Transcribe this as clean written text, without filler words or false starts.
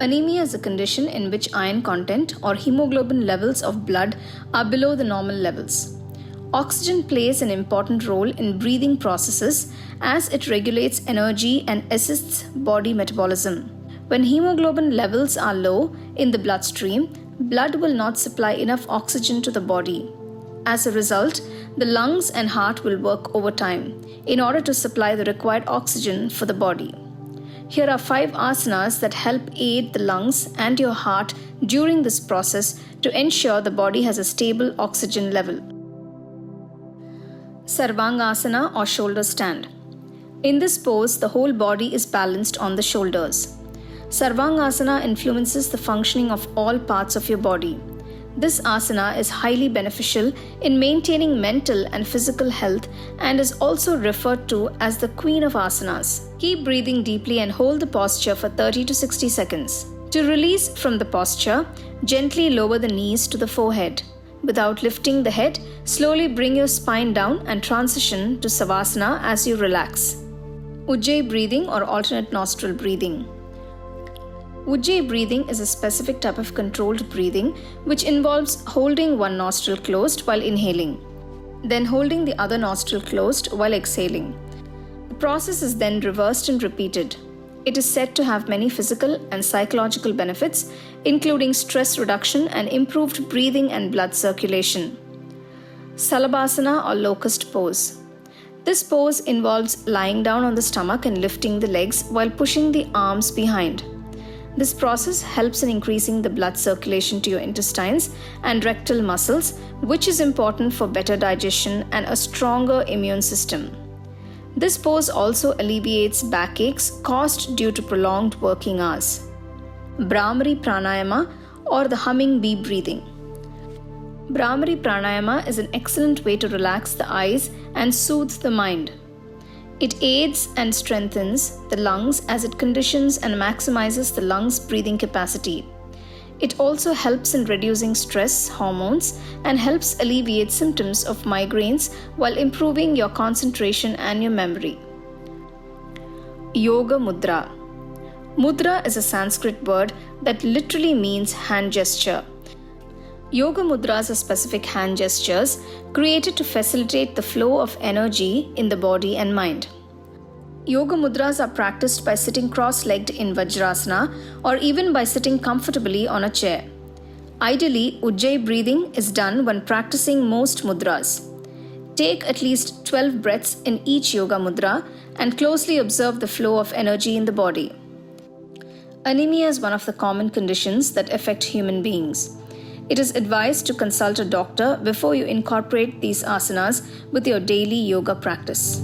Anemia is a condition in which iron content or hemoglobin levels of blood are below the normal levels. Oxygen plays an important role in breathing processes as it regulates energy and assists body metabolism. When hemoglobin levels are low in the bloodstream, blood will not supply enough oxygen to the body. As a result, the lungs and heart will work overtime in order to supply the required oxygen for the body. Here are 5 asanas that help aid the lungs and your heart during this process to ensure the body has a stable oxygen level. Sarvangasana or shoulder stand. In this pose, the whole body is balanced on the shoulders. Sarvangasana influences the functioning of all parts of your body. This asana is highly beneficial in maintaining mental and physical health and is also referred to as the Queen of Asanas. Keep breathing deeply and hold the posture for 30 to 60 seconds. To release from the posture, gently lower the knees to the forehead. Without lifting the head, slowly bring your spine down and transition to Savasana as you relax. Ujjayi breathing or alternate nostril breathing. Ujjayi breathing is a specific type of controlled breathing which involves holding one nostril closed while inhaling, then holding the other nostril closed while exhaling. The process is then reversed and repeated. It is said to have many physical and psychological benefits, including stress reduction and improved breathing and blood circulation. Salabhasana or Locust Pose. This pose involves lying down on the stomach and lifting the legs while pushing the arms behind. This process helps in increasing the blood circulation to your intestines and rectal muscles, which is important for better digestion and a stronger immune system. This pose also alleviates backaches caused due to prolonged working hours. Bhakti Pranayama or the humming bee breathing. Bhakti Pranayama is an excellent way to relax the eyes and soothe the mind. It aids and strengthens the lungs as it conditions and maximizes the lungs' breathing capacity. It also helps in reducing stress hormones and helps alleviate symptoms of migraines while improving your concentration and your memory. Yoga Mudra. Mudra is a Sanskrit word that literally means hand gesture. Yoga mudras are specific hand gestures created to facilitate the flow of energy in the body and mind. Yoga mudras are practiced by sitting cross-legged in Vajrasana or even by sitting comfortably on a chair. Ideally, Ujjayi breathing is done when practicing most mudras. Take at least 12 breaths in each yoga mudra and closely observe the flow of energy in the body. Anemia is one of the common conditions that affect human beings. It is advised to consult a doctor before you incorporate these asanas with your daily yoga practice.